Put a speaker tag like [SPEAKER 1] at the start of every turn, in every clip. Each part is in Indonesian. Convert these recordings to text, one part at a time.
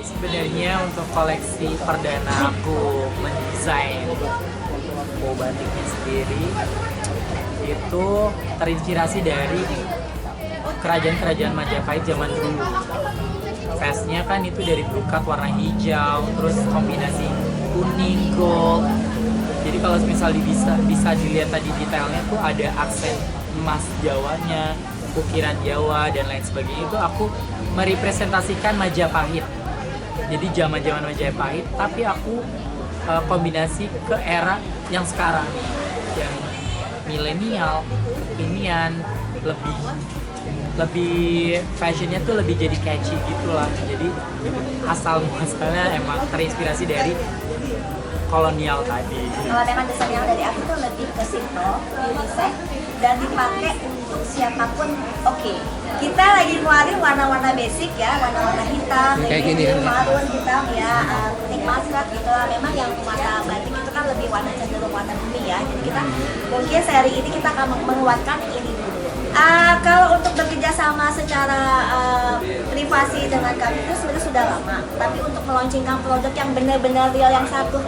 [SPEAKER 1] Sebenarnya untuk koleksi perdana aku mendesain batiknya sendiri itu terinspirasi dari kerajaan-kerajaan Majapahit zaman dulu. Vestnya kan itu dari brokat warna hijau, terus kombinasi kuning, gold. Jadi kalau misal bisa dilihat tadi detailnya tuh ada aksen emas Jawanya, ukiran Jawa dan lain sebagainya. Itu aku merepresentasikan Majapahit. Jadi zaman-zaman Majapahit, tapi aku kombinasi ke era yang sekarang, yang milenial, inian lebih fashionnya tuh lebih jadi catchy gitulah. Jadi asal muasalnya emang terinspirasi dari kolonial tadi.
[SPEAKER 2] Kalau memang desain yang dari aku tuh lebih ke simple, unisex, dan dipakai untuk siapapun. Oke. Kita lagi ngeluarin warna-warna basic ya, warna-warna hitam,
[SPEAKER 3] kayak gini kan?
[SPEAKER 2] marun hitam ya, kuning muskat gitu. Memang yang warna batik itu kan lebih warna cenderung warna bumi ya. Jadi kita mungkin seri ini kita akan menguatkan ini dulu. Kalau untuk bekerja sama secara privasi dengan kami itu sebenarnya sudah lama, tapi untuk meluncurkan produk yang benar-benar real yang satu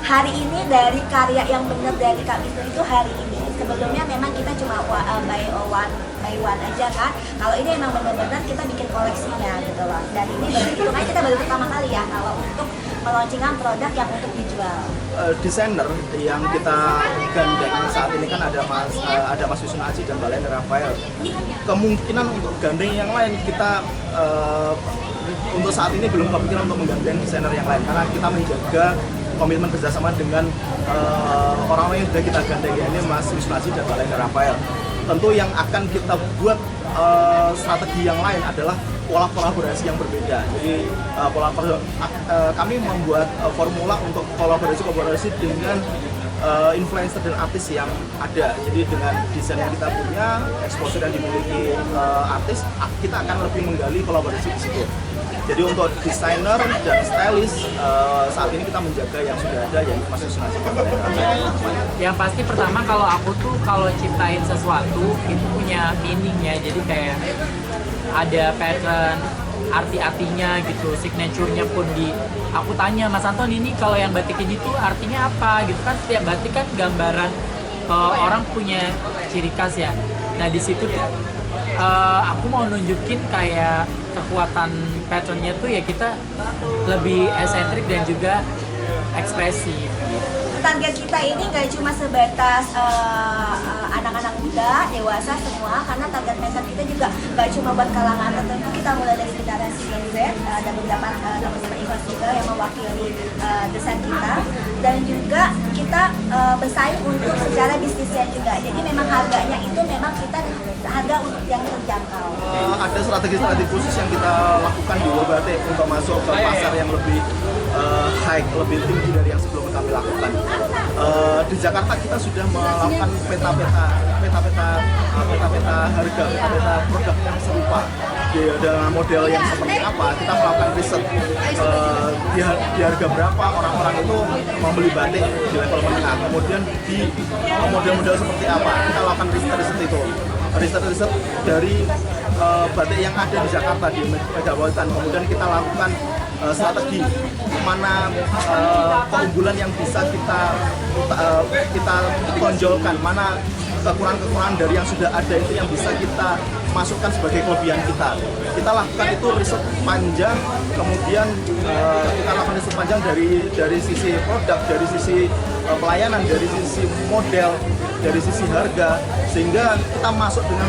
[SPEAKER 2] hari ini dari karya yang benar dari kami itu hari ini. Sebelumnya memang kita cuma by one aja kan. Kalau ini memang benar-benar kita bikin koleksinya gitu loh. Dan ini itu kan kita baru pertama kali ya kalau untuk meluncurkan produk yang untuk dijual.
[SPEAKER 4] Desainer yang kita gandeng saat ini kan ada Mas Wisnu Aji dan Mbak Leni Rafael. Kemungkinan untuk gandeng yang lain kita untuk saat ini belum kepikiran untuk menggandeng desainer yang lain karena kita menjaga komitmen kerjasama dengan orang-orang yang sudah kita gandeng, ini Mas Wisnu Aji dan Mbak Leni Rafael. Tentu yang akan kita buat strategi yang lain adalah pola kolaborasi yang berbeda. Jadi kami membuat formula untuk kolaborasi dengan influencer dan artis yang ada. Jadi dengan desain yang kita punya, exposure yang dimiliki artis, kita akan lebih menggali kolaborasi di situ. Jadi untuk desainer dan stylist saat ini kita menjaga yang sudah ada, yaitu Mas Wisnu Aji.
[SPEAKER 1] Yang pasti pertama kalau aku tuh kalau ciptain sesuatu itu punya meaningnya. Jadi kayak ada pattern, arti-artinya gitu, signaturenya pun aku tanya Mas Anton ini kalau yang batik ini tuh artinya apa gitu kan. Setiap batik kan gambaran orang punya ciri khas ya. Nah di situ tuh aku mau nunjukin kayak kekuatan patternnya tuh ya kita lebih esentrik dan juga ekspresif.
[SPEAKER 2] Target kita ini gak cuma sebatas anak-anak muda, dewasa semua, karena target pasar kita juga gak cuma buat kalangan tertentu. Kita mulai dari generasi Gen Z, ada beberapa teman-teman event juga yang mewakili desain kita, dan juga kita bersaing untuk secara bisnisnya juga. Jadi memang harganya itu memang kita harga untuk yang terjangkau.
[SPEAKER 4] Ada strategi-strategi khusus yang kita lakukan di Batik untuk masuk ke pasar yang lebih high, lebih tinggi dari yang sebelum kami lakukan. Di Jakarta kita sudah melakukan peta-peta harga, peta-peta produk yang serupa dengan model yang seperti apa. Kita melakukan riset di harga berapa orang-orang itu membeli batik di level menengah, kemudian di model-model seperti apa kita lakukan riset itu, riset dari batik yang ada di Jakarta di Megapolitan. Kemudian kita lakukan strategi mana keunggulan yang bisa kita tonjolkan, mana kekurangan-kekurangan dari yang sudah ada itu yang bisa kita masukkan sebagai kelebihan kita. Kita lakukan itu riset panjang, kemudian kita lakukan riset panjang dari sisi produk, dari sisi pelayanan, dari sisi model, dari sisi harga, sehingga kita masuk dengan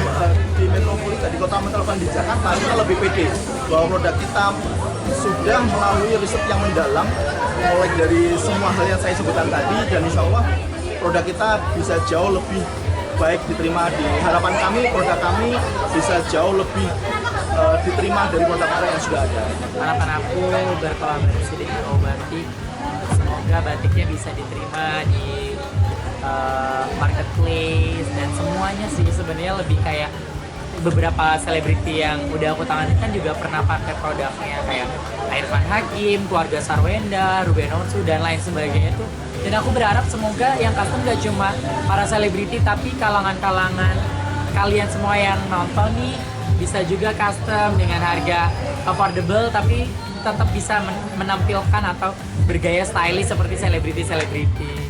[SPEAKER 4] di metropolitan, di kota metropolitan di Jakarta, kita lebih pede bahwa produk kita sudah melalui riset yang mendalam, mulai dari semua hal yang saya sebutkan tadi, dan insya Allah produk kita bisa jauh lebih baik diterima. Di harapan kami, produk kami bisa jauh lebih diterima dari produk-produk yang sudah ada.
[SPEAKER 1] Harapan aku berkolaborasi dengan Batik, semoga batiknya bisa diterima di marketplace dan semuanya sih. Sebenarnya lebih kayak beberapa selebriti yang udah aku tangani kan juga pernah pakai produknya, kayak Irfan Hakim, keluarga Sarwenda, Ruben Onsu dan lain sebagainya tuh. Dan aku berharap semoga yang custom gak cuma para selebriti, tapi kalangan-kalangan kalian semua yang nonton nih bisa juga custom dengan harga affordable, tapi tetap bisa menampilkan atau bergaya stylish seperti selebriti-selebriti.